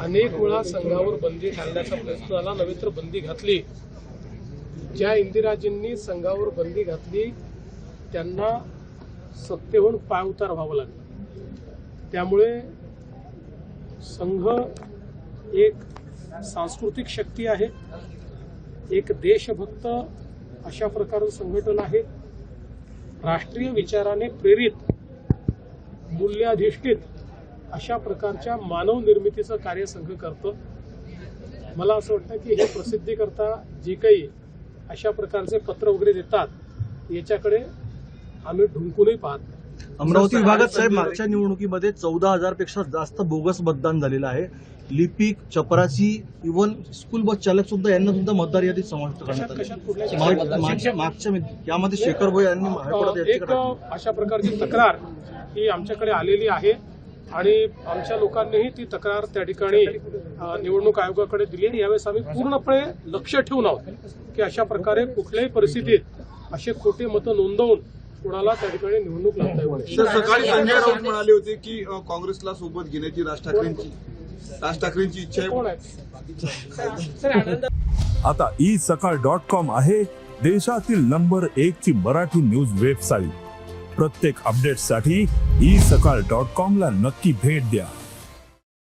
अनेक वेळा संघावर बंदी घालण्याचा प्रयत्न झाला, नव्हे तर बंदी घातली. ज्या इंदिराजींनी संघावर बंदी घातली त्यांना सत्तेहून पायउतार व्हावं लागलं. त्यामुळे संघ एक सांस्कृतिक शक्ती आहे, एक देशभक्त अशा प्रकारचं संघटन आहे. राष्ट्रीय विचाराने प्रेरित, मूल्याधिष्ठित अशा प्रकारच्या मानव निर्मितीचं कार्य संघ करतो. मला असं वाटतं की हे प्रसिद्धीकरता जे काही अशा प्रकारचे पत्र वगैरे देतात याच्याकडे आम्ही ढुंकूनही पाहत. अमरावती विभागात साहेब मागच्या निवडणुकीमध्ये 14,000 पेक्षा जास्त बोगस मतदान झालेलं आहे. लिपिक, चपरासी, इव्हन स्कूल बस चालक सुद्धा यांना सुद्धा मतदार यादीत समाविष्ट करण्यात आले. मागच्या यामध्ये शेखर भोये यांनी हायकोर्टात एक अशा प्रकारची तक्रार ही आमच्याकडे आलेली आहे आणि आमच्या लोकांनीही ती तक्रार त्या ठिकाणी निवडणूक आयोगाकडे दिली आहे. यावेळेस आम्ही पूर्णपणे लक्ष ठेवून आहोत की अशा प्रकारे कुठल्याही परिस्थितीत असे खोटे मतं नोंदवून कोणाला त्या ठिकाणी निवडणूक लढता येऊ नये. सकाळी संजय राऊत म्हणाले होते की काँग्रेसला सोबत घेण्याची राज ठाकरेंची इच्छा आहे. कोण आहे? आता isakal.com आहे देशातील नंबर 1 ची मराठी न्यूज वेबसाईट. प्रत्येक अपडेटसाठी isakal.com ला नक्की भेट द्या.